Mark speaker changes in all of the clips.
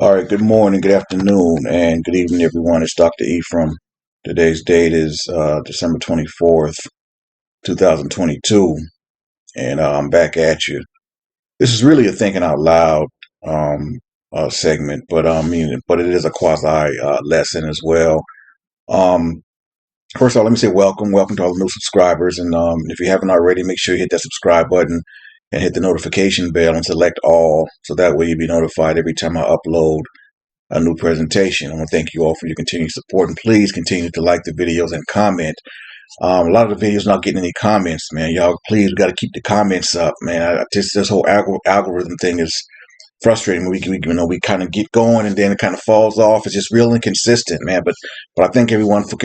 Speaker 1: All right, good morning, good afternoon, and good evening, everyone. It's Dr. Ephraim. Today's date is December 24th, 2022, and I'm back at you. This is really a thinking out loud um, segment, but it is a quasi lesson as well. Um, First of all, let me say welcome to all the new subscribers, and if you haven't already, make sure you hit that subscribe button and hit the notification bell and select all, so that way you'll be notified every time I upload a new presentation. I want to thank you all for your continued support, and please continue to like the videos and comment. A lot of the videos not getting any comments, man. Y'all, please, we got to keep the comments up, man. This whole algorithm thing is frustrating. We kind of get going and then it kind of falls off. It's just real inconsistent, man. But I thank everyone for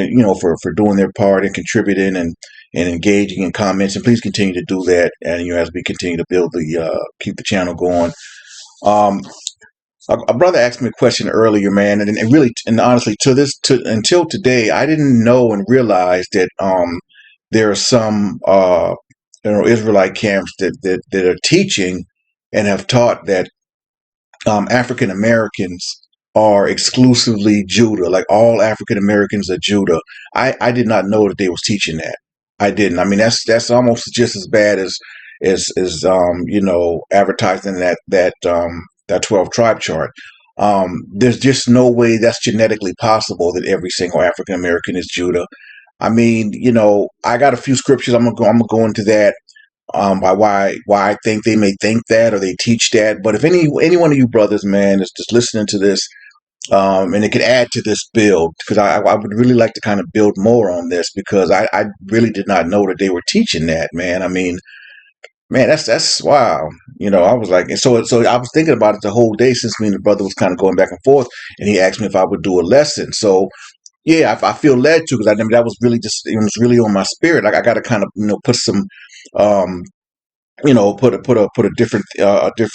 Speaker 1: for doing their part and contributing and engaging in comments. And please continue to do that. And as we continue to build keep the channel going. Um, a brother asked me a question earlier, man, and really and honestly, until today, I didn't know and realize that there are some Israelite camps that are teaching and have taught that African Americans are exclusively Judah, like all African Americans are Judah. I did not know that they was teaching that. I didn't. I mean, that's almost just as bad as advertising that 12 tribe chart. There's just no way that's genetically possible that every single African American is Judah. I mean, I got a few scriptures. I'm gonna go into that by why I think they may think that or they teach that. But if any one of you brothers, man, is just listening to this, and it could add to this build, because I would really like to kind of build more on this, because I really did not know that they were teaching that, man. I mean, man, that's wow. I was like, and so I was thinking about it the whole day, since me and the brother was kind of going back and forth, and he asked me if I would do a lesson. So yeah, I feel led to, because I mean that was really just, it was really on my spirit. Like I got to kind of put some um put a different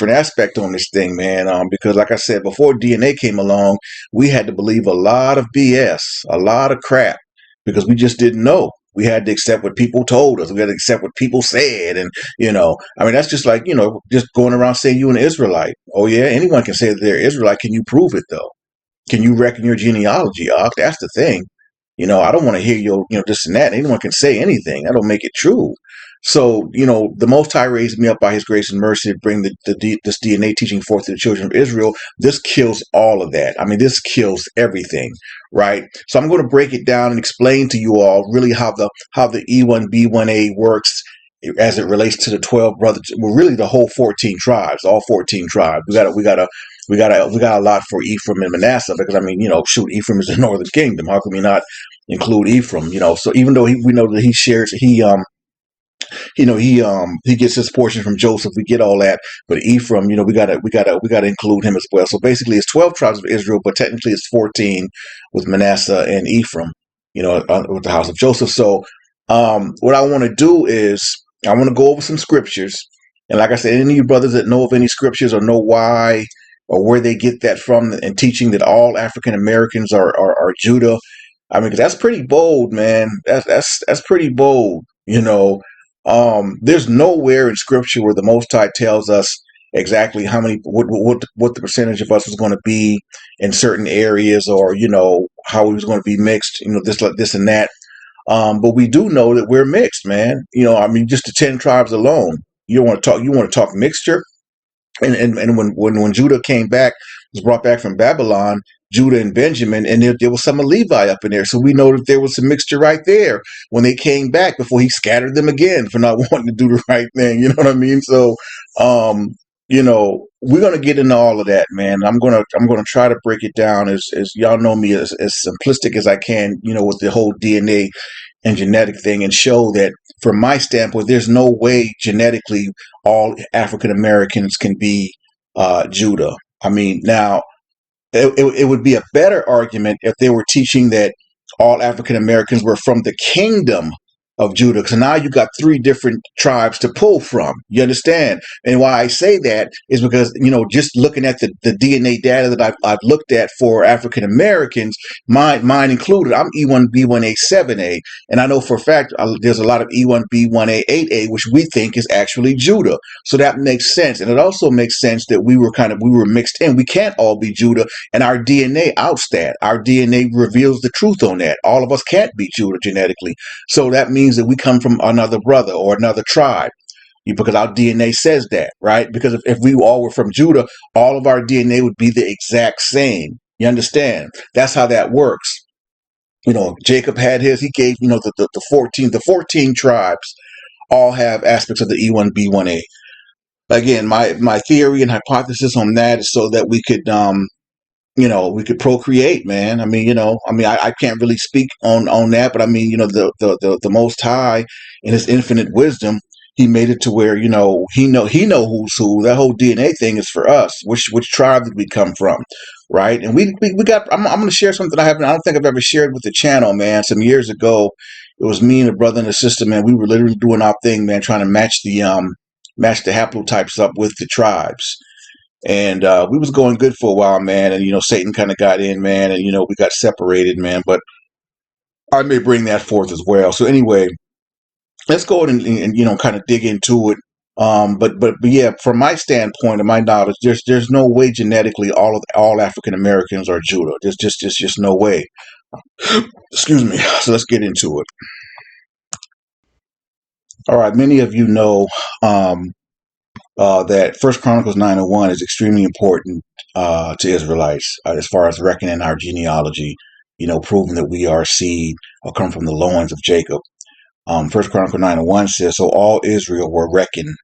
Speaker 1: aspect on this thing, man. Because like I said, before DNA came along, we had to believe a lot of BS, a lot of crap, because we just didn't know. We had to accept what people told us. We had to accept what people said, and I mean, that's just like just going around saying you an Israelite. Oh yeah, anyone can say that they're Israelite. Can you prove it though? Can you reckon your genealogy? That's the thing. I don't want to hear your, this and that. Anyone can say anything. That don't make it true. So, the Most High raised me up by His grace and mercy to bring this DNA teaching forth to the children of Israel. This kills all of that. I mean, this kills everything, right? So I'm going to break it down and explain to you all really how the E1B1A works as it relates to the 12 brothers. Well, really the whole 14 tribes, all 14 tribes. We got a lot for Ephraim and Manasseh, because I mean, shoot, Ephraim is the northern kingdom. How can we not include Ephraim? So even though we know that he gets his portion from Joseph, we get all that, but Ephraim, we gotta include him as well. So basically, it's 12 tribes of Israel, but technically it's 14 with Manasseh and Ephraim, with the house of Joseph. So what I want to do is I want to go over some scriptures, and like I said, any of you brothers that know of any scriptures or know why or where they get that from, and teaching that all African Americans are Judah. I mean, 'cause that's pretty bold, man. That's pretty bold. There's nowhere in Scripture where the Most High tells us exactly how many, what the percentage of us was going to be in certain areas, or how we was going to be mixed. This and that. But we do know that we're mixed, man. I mean, just the 10 tribes alone. You want to talk? You want to talk mixture? And when Judah came back, was brought back from Babylon, Judah and Benjamin, and there was some of Levi up in there. So we know that there was some mixture right there when they came back, before he scattered them again for not wanting to do the right thing. You know what I mean? So, we're gonna get into all of that, man. I'm gonna try to break it down as y'all know me, as simplistic as I can, with the whole DNA and genetic thing, and show that from my standpoint, there's no way genetically all African Americans can be Judah. I mean, now it would be a better argument if they were teaching that all African Americans were from the kingdom of Judah. So now you got three different tribes to pull from. You understand? And why I say that is because, just looking at the DNA data that I've looked at for African Americans, mine included, I'm E1B1A7A. And I know for a fact there's a lot of E1B1A8A, which we think is actually Judah. So that makes sense. And it also makes sense that we were mixed in. We can't all be Judah, and our DNA outs that. Our DNA reveals the truth on that. All of us can't be Judah genetically. So that means that we come from another brother or another tribe. Because our DNA says that, right? Because if we all were from Judah, all of our DNA would be the exact same. You understand? That's how that works. Jacob had his. He gave, the 14 tribes all have aspects of the E1B1A. Again, my theory and hypothesis on that is so that we could we could procreate, man. I can't really speak on that, but the Most High in His infinite wisdom, He made it to where He know who's who. That whole DNA thing is for us. Which tribe did we come from, right? And we got. I'm going to share something I don't think I've ever shared with the channel, man. Some years ago, it was me and a brother and a sister, man. We were literally doing our thing, man, trying to match the haplotypes up with the tribes. And we was going good for a while, man. And Satan kind of got in, man, and we got separated, man. But I may bring that forth as well. So anyway, let's go ahead and kind of dig into it. But yeah, from my standpoint and my knowledge, there's no way genetically all African Americans are Judah. There's just no way. Excuse me. So let's get into it. All right, many of you know that First Chronicles 9:1 is extremely important to Israelites as far as reckoning our genealogy, proving that we are seed or come from the loins of Jacob. First Chronicles 9:1 says, "So all Israel were reckoned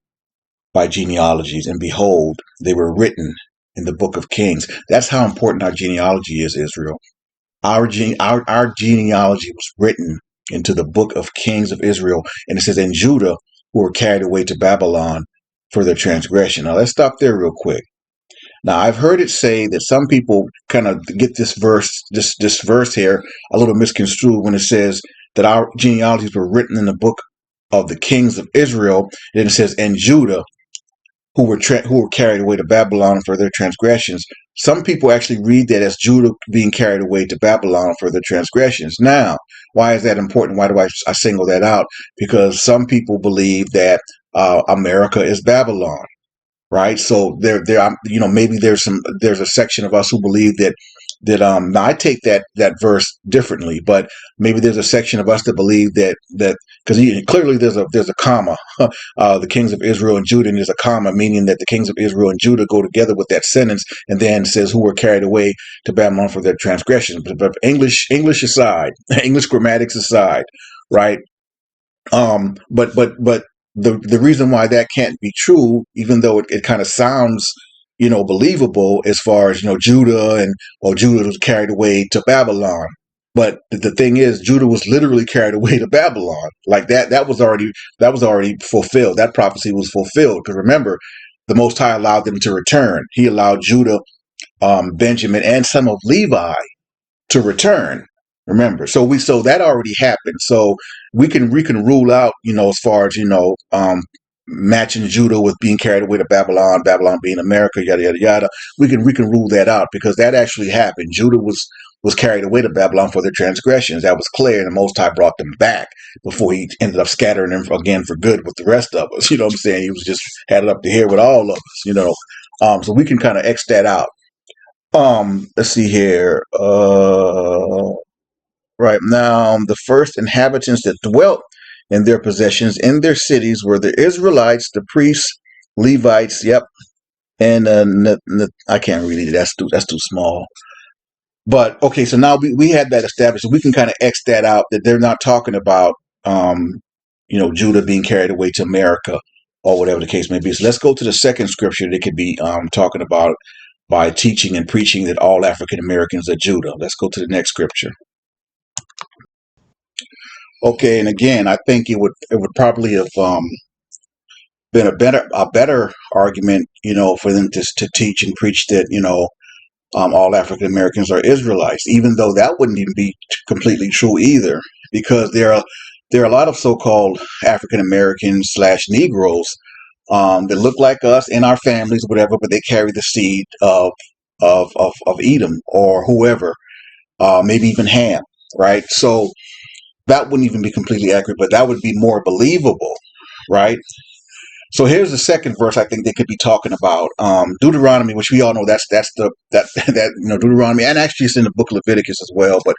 Speaker 1: by genealogies, and behold, they were written in the book of Kings." That's how important our genealogy is, Israel. Our genealogy was written into the book of Kings of Israel, and it says, "In Judah, who were carried away to Babylon for their transgression." Now let's stop there real quick. Now I've heard it say that some people kind of get this verse here a little misconstrued when it says that our genealogies were written in the book of the Kings of Israel. Then it says, "And Judah, who were carried away to Babylon for their transgressions." Some people actually read that as Judah being carried away to Babylon for their transgressions. Now, why is that important? Why do I single that out? Because some people believe that America is Babylon, right? So maybe there's a section of us who believe that now I take that verse differently, but maybe there's a section of us that believe that because clearly there's a comma, the kings of Israel and Judah, and there's a comma meaning that the kings of Israel and Judah go together with that sentence, and then says who were carried away to Babylon for their transgressions. But English aside, English grammatics aside, right? But the reason why that can't be true, even though it kind of sounds, believable as far as, Judah Judah was carried away to Babylon. But the thing is, Judah was literally carried away to Babylon. Like that was already fulfilled. That prophecy was fulfilled. Because remember, the Most High allowed them to return. He allowed Judah, Benjamin, and some of Levi to return. Remember, so that already happened. So we can rule out, as far as matching Judah with being carried away to Babylon, Babylon being America, yada yada yada. We can rule that out because that actually happened. Judah was carried away to Babylon for their transgressions. That was clear, and the Most High brought them back before He ended up scattering them again for good with the rest of us. You know what I'm saying? He was just had it up to here with all of us. So we can kind of X that out. Let's see here. Right now, the first inhabitants that dwelt in their possessions in their cities were the Israelites, the priests, Levites. Yep, and I can't read it. That's too small. But okay, so now we had that established. So we can kind of X that out. That they're not talking about Judah being carried away to America or whatever the case may be. So let's go to the second scripture that could be talking about by teaching and preaching that all African Americans are Judah. Let's go to the next scripture. Okay, and again, I think it would probably have been a better argument, for them to teach and preach that all African Americans are Israelites, even though that wouldn't even be completely true either, because there are there are a lot of so-called African Americans slash Negroes that look like us in our families, whatever, but they carry the seed of Edom or whoever, maybe even Ham, right? So that wouldn't even be completely accurate, but that would be more believable, right? So here's the second verse I think they could be talking about. Deuteronomy, which we all know that's the that Deuteronomy, and actually it's in the book of Leviticus as well. But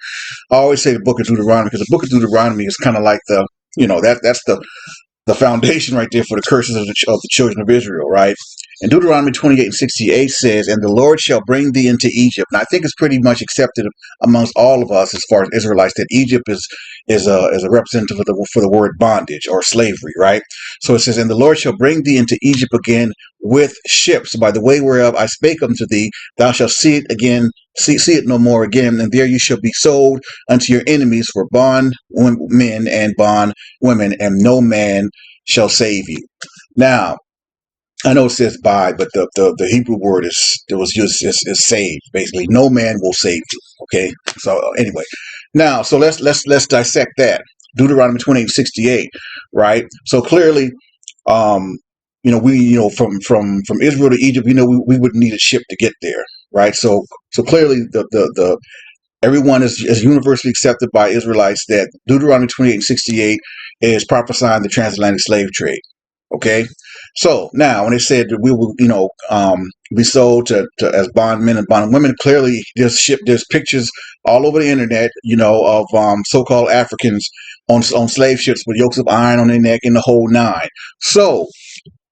Speaker 1: I always say the book of Deuteronomy because the book of Deuteronomy is kind of like that's the foundation right there for the curses of the children of Israel, right? And Deuteronomy 28:68 says, "And the Lord shall bring thee into Egypt." And I think it's pretty much accepted amongst all of us as far as Israelites that Egypt is a representative for the word bondage or slavery, right? So it says, "And the Lord shall bring thee into Egypt again with ships, by the way whereof I spake unto thee, thou shalt see it again, see it no more again, and there you shall be sold unto your enemies for bond men and bond women, and no man shall save you." Now, I know it says "by," but the Hebrew word was used is "saved." Basically, no man will save you. Okay. So anyway, now so let's dissect that. Deuteronomy 28:68, right? So clearly, um, from Israel to Egypt, we would need a ship to get there, right? So clearly, the everyone is universally accepted by Israelites that Deuteronomy 28:68 is prophesying the transatlantic slave trade. Okay, so now when they said that we will, be sold to as bondmen and bondwomen, clearly there's pictures all over the internet, of so-called Africans on slave ships with yokes of iron on their neck and the whole nine. So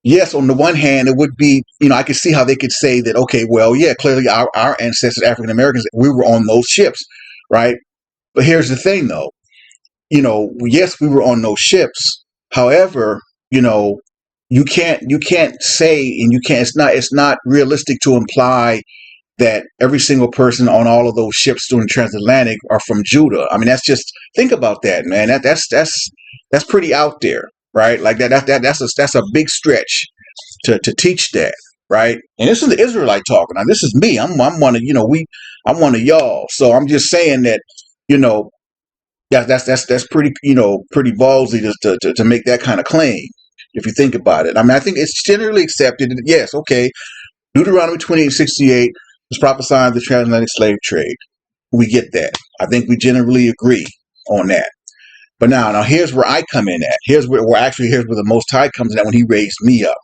Speaker 1: yes, on the one hand, it would be, I could see how they could say that, okay, well, yeah, clearly our ancestors, African Americans, we were on those ships, right? But here's the thing, though, yes, we were on those ships. However, you can't say, and you can't, it's not realistic to imply that every single person on all of those ships doing transatlantic are from Judah. I mean, think about that, man. That's pretty out there, right? Like that's a big stretch to teach that, right? And this is the Israelite talking. Now, this is me. I'm one of I'm one of y'all. So I'm just saying that, you know, that's pretty pretty ballsy to make that kind of claim. If you think about it, I mean, I think it's generally accepted. Yes, okay. Deuteronomy 28:68 is prophesying the transatlantic slave trade. We get that. I think we generally agree on that. But now here's where I come in at. Here's where the Most High comes in at when He raised me up.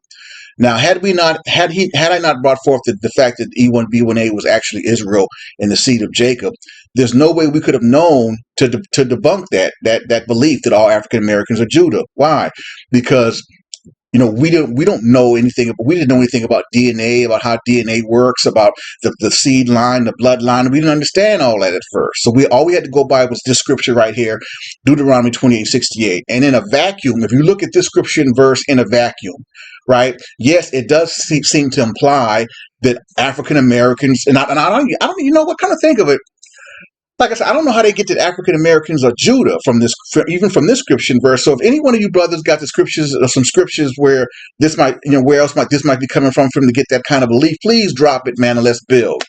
Speaker 1: Now, had I not brought forth the fact that E1B1A was actually Israel and the seed of Jacob, there's no way we could have known to debunk that belief that all African Americans are Judah. Why? Because we don't know anything. We didn't know anything about DNA, about how DNA works, about the seed line, the bloodline. We didn't understand all that at first. So all we had to go by was this scripture right here, Deuteronomy 28:68. And in a vacuum, if you look at this scripture and verse in a vacuum, right? Yes, it does seem to imply that African Americans, and I don't even know what kind of think of it. Like I said, I don't know how they get that African Americans are Judah even from this scripture verse. So if any one of you brothers got the scriptures or some scriptures where this might, where else this might be coming from for them to get that kind of belief, please drop it, man, and let's build.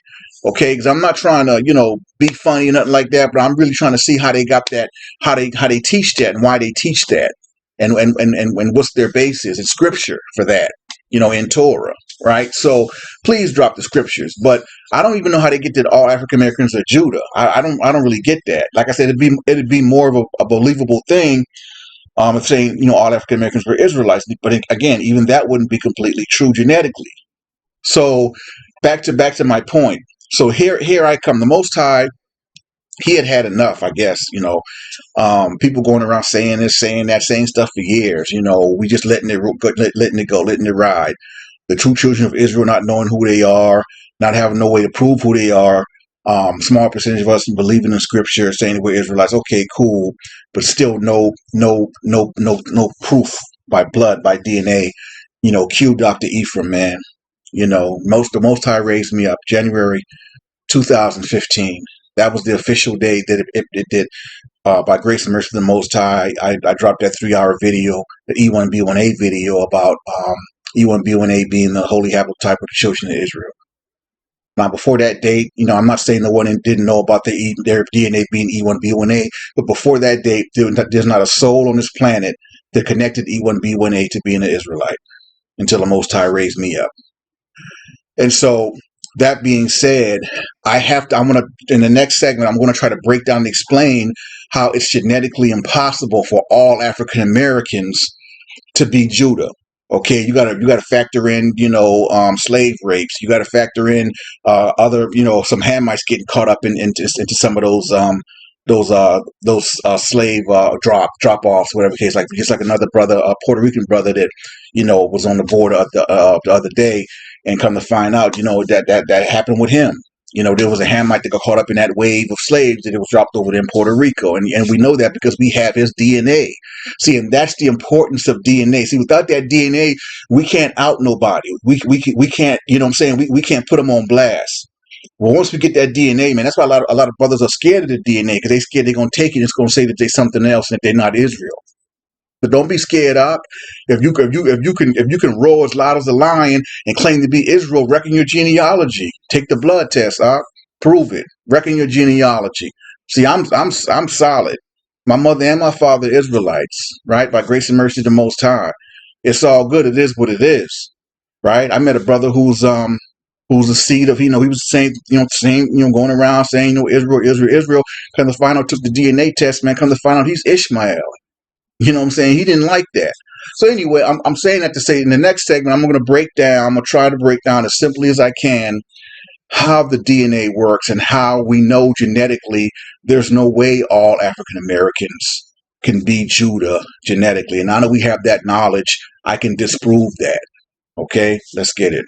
Speaker 1: Okay, because I'm not trying to, be funny or nothing like that, but I'm really trying to see how they got that, how they teach that, and why they teach that, and what's their basis in scripture for that, in Torah, right? So please drop the scriptures, but I don't even know how they get that all African Americans are Judah. I don't really get that. Like I said, it'd be more of a believable thing, if saying all African Americans were Israelites. But again, even that wouldn't be completely true genetically. So back to my point. So here I come. The Most High, He had enough, I guess. People going around saying this, saying that, saying stuff for years. We just letting it go, letting it ride. The true children of Israel not knowing who they are, not having no way to prove who they are. Small percentage of us believing in scripture, saying that we're Israelites. Okay, cool, but still no proof by blood, by DNA. Cue Dr. Ephraim, man. The Most High raised me up January 2015. That was the official day that it did. By grace and mercy of the Most High, I dropped that 3-hour video, the E1B1A video about E1B1A being the holy haplotype of the children of Israel. Now, before that date, I'm not saying no one didn't know about their DNA being E1B1A, but before that date, there's not a soul on this planet that connected E1B1A to being an Israelite until the Most High raised me up. And so, that being said, I'm going to, in the next segment, I'm going to try to break down and explain how it's genetically impossible for all African Americans to be Judah. Okay, you gotta factor in, slave rapes. You gotta factor in other, some Hamites getting caught up into some of those slave drop offs, whatever the case. Like just like another brother, a Puerto Rican brother that was on the border the other day, and come to find out, that happened with him. There was a Hamite that got caught up in that wave of slaves that it was dropped over there in Puerto Rico, and we know that because we have his DNA. See, and that's the importance of DNA. See, without that DNA, we can't out nobody. We can't, what I'm saying? We can't put them on blast. Well, once we get that DNA, man, that's why a lot of brothers are scared of the DNA, because they scared they're gonna take it. It's gonna say that they're something else and that they're not Israel. But don't be scared, Doc. If you can roar as loud as a lion and claim to be Israel, reckon your genealogy. Take the blood test, Doc. Prove it. Reckon your genealogy. See, I'm solid. My mother and my father are Israelites, right? By grace and mercy of the Most High. It's all good. It is what it is, right? I met a brother who's a seed of, he was saying, going around saying, Israel, Israel, Israel. Come to find out, took the DNA test, man. Come to find out, he's Ishmael. You know what I'm saying? He didn't like that. So anyway, I'm saying that to say in the next segment, I'm going to try to break down as simply as I can how the DNA works and how we know genetically there's no way all African Americans can be Judah genetically. And now that we have that knowledge, I can disprove that. Okay, let's get it.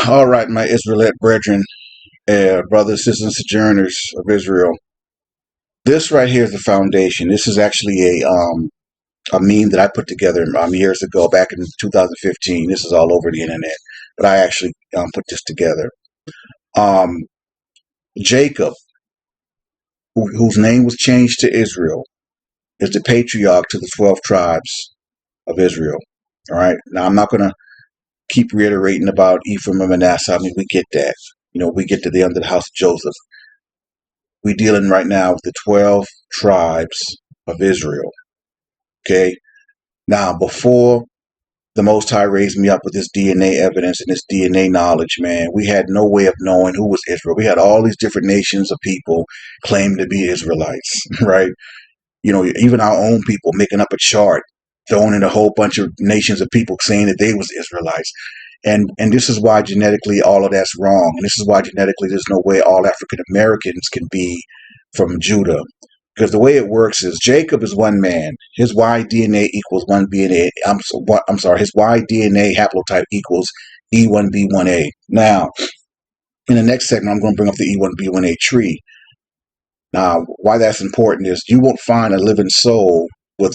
Speaker 1: All right, my Israelite brethren, brothers, sisters, and sojourners of Israel. This right here is the foundation. This is actually a meme that I put together years ago, back in 2015. This is all over the internet, but I actually put this together. Jacob, whose name was changed to Israel, is the patriarch to the 12 tribes of Israel. All right. Now, I'm not going to keep reiterating about Ephraim and Manasseh. I mean, we get that. We get to the under the house of Joseph. We're dealing right now with the 12 tribes of Israel. Okay. Now, before the Most High raised me up with this DNA evidence and this DNA knowledge, man, we had no way of knowing who was Israel. We had all these different nations of people claim to be Israelites, right? Even our own people making up a chart, throwing in a whole bunch of nations of people saying that they was Israelites. And this is why genetically all of that's wrong. And this is why genetically there's no way all African Americans can be from Judah. Because the way it works is Jacob is one man. His Y DNA equals one DNA. I'm sorry. His Y DNA haplotype equals E1B1A. Now, in the next segment, I'm going to bring up the E1B1A tree. Now, why that's important is you won't find a living soul with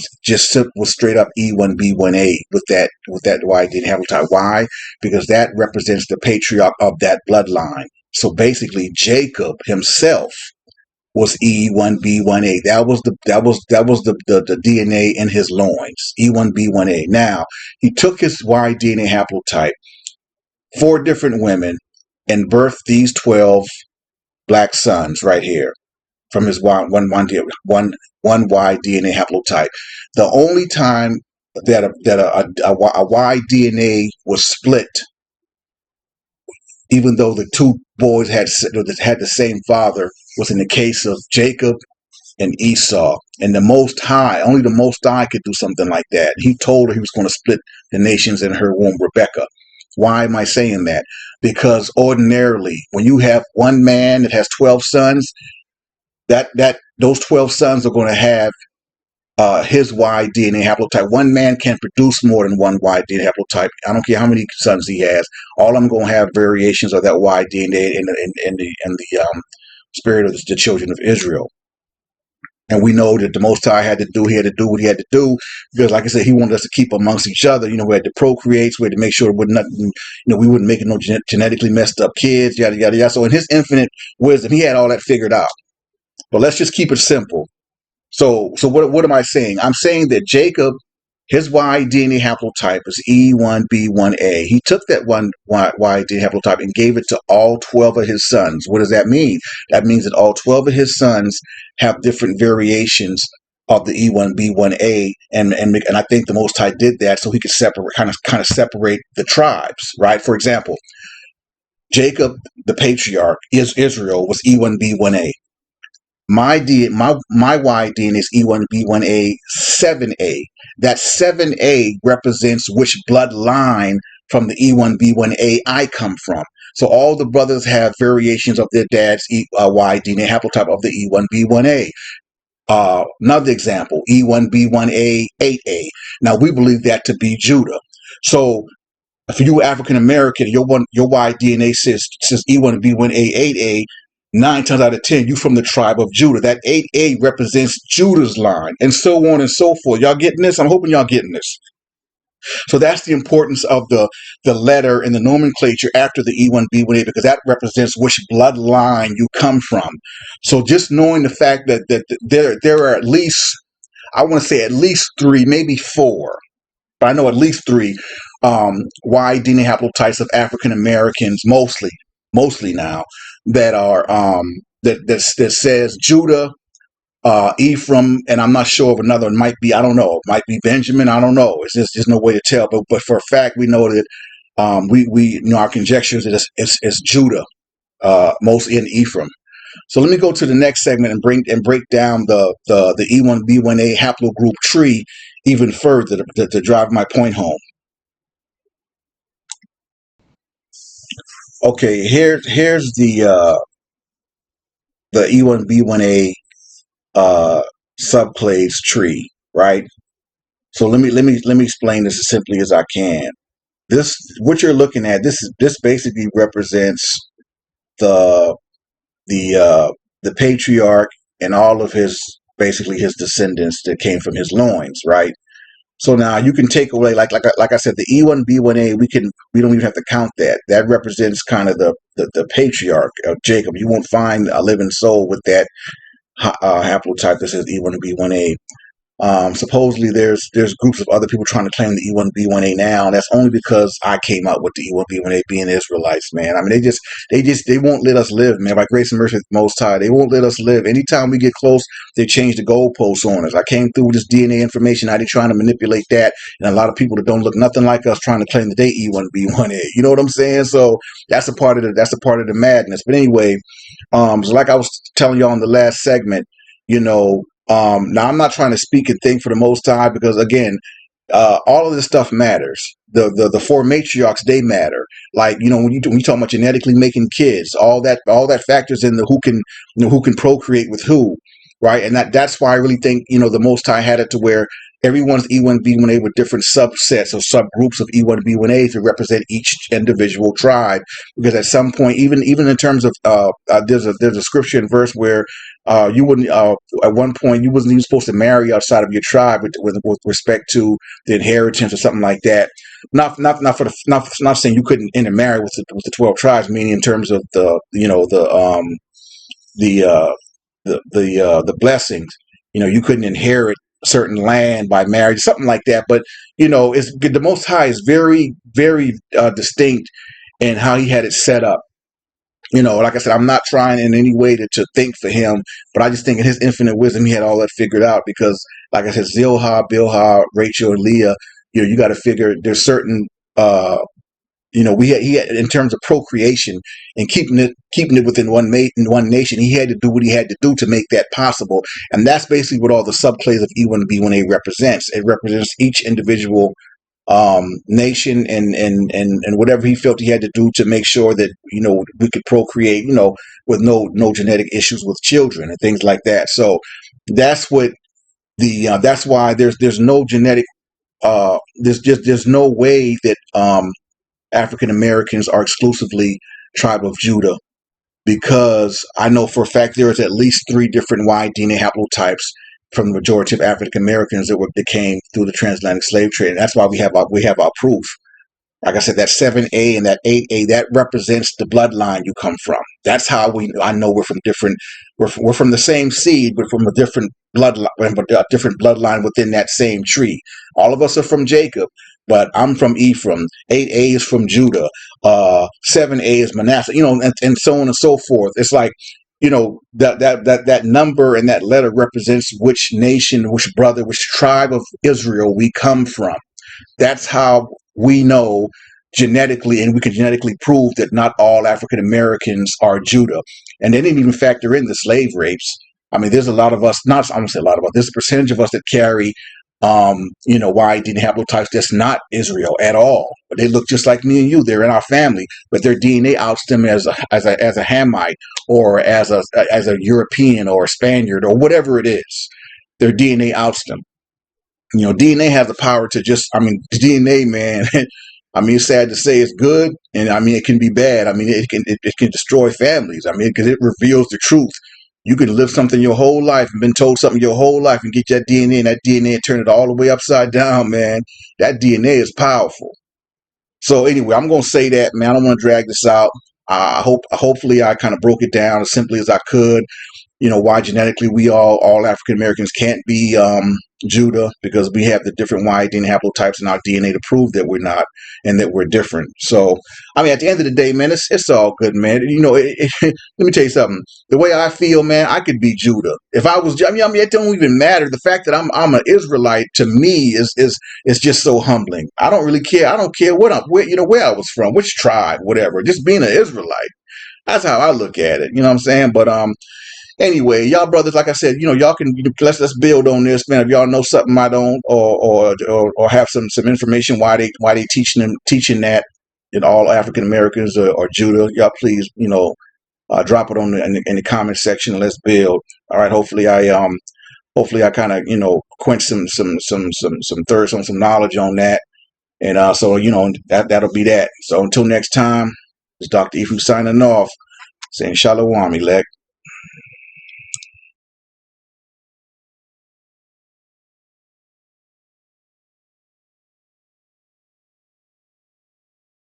Speaker 1: straight up E1B1A with that Y DNA haplotype. Why? Because that represents the patriarch of that bloodline. So basically, Jacob himself was E1B1A. That was the DNA in his loins. E1B1A. Now, he took his Y DNA haplotype, 4 different women, and birthed these 12 black sons right here from his one Y DNA haplotype. The only time that a Y DNA was split, even though the 2 boys had the same father, was in the case of Jacob and Esau. And only the Most High could do something like that. He told her he was going to split the nations in her womb, Rebecca. Why am I saying that? Because ordinarily, when you have one man that has 12 sons, those 12 sons are going to have his Y DNA haplotype. One man can't produce more than one Y DNA haplotype. I don't care how many sons he has. All I'm going to have variations of that Y DNA in the spirit of the children of Israel. And we know that the Most High had to do what he had to do, because, like I said, he wanted us to keep amongst each other. We had to procreate, so we had to make sure we wouldn't make no genetically messed up kids, yada, yada, yada. So in his infinite wisdom, he had all that figured out. But let's just keep it simple. So what am I saying? I'm saying that Jacob His Y DNA haplotype is E1B1A. He took that one Y DNA haplotype and gave it to all 12 of his sons. What does that mean? That means that all 12 of his sons have different variations of the E1B1A, and I think the Most High did that so he could separate, kind of separate the tribes, right? For example, Jacob, the patriarch, is Israel, was E1B1A. My Y DNA is E1B1A 7A. That 7A represents which bloodline from the E1B1A I come from. So all the brothers have variations of their dad's Y DNA haplotype of the E1B1A. Another example, E1B1A 8A. Now we believe that to be Judah. So if you African American, your Y DNA says E1B1A8A, 9 times out of 10, you from the tribe of Judah. That 8A represents Judah's line, and so on and so forth. Y'all getting this? I'm hoping y'all getting this. So that's the importance of the letter and the nomenclature after the E1B1A, because that represents which bloodline you come from. So just knowing the fact that there are at least, I want to say at least three, maybe four, but I know at least three Y DNA haplotypes of African Americans, mostly now, that are that says Judah, Ephraim, and I'm not sure of another. It might be, I don't know, it might be Benjamin. I don't know. It's just there's no way to tell. But for a fact, we know that we know our conjectures that it's Judah, mostly in Ephraim. So let me go to the next segment and break down the E1B1A haplogroup tree even further to drive my point home. Okay, here's the E1B1A subclades tree, right? So let me explain this as simply as I can. This, what you're looking at, this basically represents the the patriarch and all of his, basically his descendants that came from his loins, right? So now you can take away, like I said, the E1B1A. We don't even have to count that. That represents kind of the patriarch of Jacob. You won't find a living soul with that haplotype that says E1B1A. Supposedly there's groups of other people trying to claim the E1B1A now, and that's only because I came out with the E1B1A being Israelites, man. I mean, they won't let us live, man. By grace and mercy of the Most High, they won't let us live. Anytime we get close, they change the goalposts on us. I came through with this DNA information. Now they're trying to manipulate that, and a lot of people that don't look nothing like us trying to claim that they E1B1A. You know what I'm saying? So that's a part of the madness. But anyway, so like I was telling y'all in the last segment, you know. Now I'm not trying to speak and think for the Most High, because again, all of this stuff matters. The four matriarchs, they matter. Like, you know, when you talk about genetically making kids, all that factors in the who can procreate with who, right? And that's why I really think, you know, the Most High had it to where everyone's E1B1A with different subsets or subgroups of E1B1A to represent each individual tribe. Because at some point, even in terms of there's a scripture and verse where you wouldn't at one point you wasn't even supposed to marry outside of your tribe with respect to the inheritance or something like that. Not saying you couldn't intermarry with the 12 tribes, meaning in terms of the, you know, the blessings. You know, you couldn't inherit certain land by marriage, something like that. But you know, it's the Most High is very, very distinct in how he had it set up. You know, like I said, I'm not trying in any way to think for him, but I just think in his infinite wisdom, he had all that figured out. Because, like I said, Zilha, Bilhah, Rachel, and Leah, you know, you got to figure there's certain, you know, he had, in terms of procreation and keeping it within one nation, he had to do what he had to do to make that possible. And that's basically what all the subclades of E1B1A represents. It represents each individual nation and whatever he felt he had to do to make sure that, you know, we could procreate, you know, with no genetic issues with children and things like that. So that's what that's why there's no genetic there's no way that African Americans are exclusively tribe of Judah, because I know for a fact there is at least 3 different Y DNA haplotypes from the majority of African Americans that came through the transatlantic slave trade. And that's why we have our proof. Like I said, that 7A and that 8A, that represents the bloodline you come from. That's how I know we're from different, we're from the same seed, but from a different bloodline, a different bloodline within that same tree. All of us are from Jacob, but I'm from Ephraim. 8A is from Judah. 7A is Manasseh, and so on and so forth. It's like, that number and that letter represents which nation, which brother, which tribe of Israel we come from. That's how we know genetically, and we can genetically prove that not all African Americans are Judah. And they didn't even factor in the slave rapes. I mean, there's a lot of us, not, I'm gonna say a lot of us, there's a percentage of us that carry, YD haplotypes that's not Israel at all. But they look just like me and you. They're in our family, but their DNA outs them as a Hamite, or as a European or a Spaniard or whatever it is. Their DNA outs them. DNA has the power to DNA, man. I mean, it's sad to say it's good, and I mean, it can be bad. I mean, it can destroy families. I mean, because it reveals the truth. You can live something your whole life and been told something your whole life, and get that DNA, and that DNA turn it all the way upside down, man. That DNA is powerful. So anyway, I'm gonna say that, man. I don't want to drag this out. Hopefully, I kind of broke it down as simply as I could. Why genetically we all African Americans can't be Judah, because we have the different Y-DNA haplotypes in our DNA to prove that we're not, and that we're different. So, I mean, at the end of the day, man, it's all good, man. Let me tell you something. The way I feel, man, I could be Judah if I was. I mean, it don't even matter. The fact that I'm an Israelite, to me is just so humbling. I don't really care. I don't care where I was from, which tribe, whatever. Just being an Israelite. That's how I look at it. You know what I'm saying? But anyway, y'all brothers, like I said, y'all can let's build on this, man. If y'all know something I don't, or have some information why they teaching that in all African Americans or Judah, y'all please drop it in the comment section and let's build. All right, hopefully I kind of quench some thirst on some knowledge on that, and so that'll be that. So until next time, it's Dr. Ephraim signing off, saying Shalom, elect.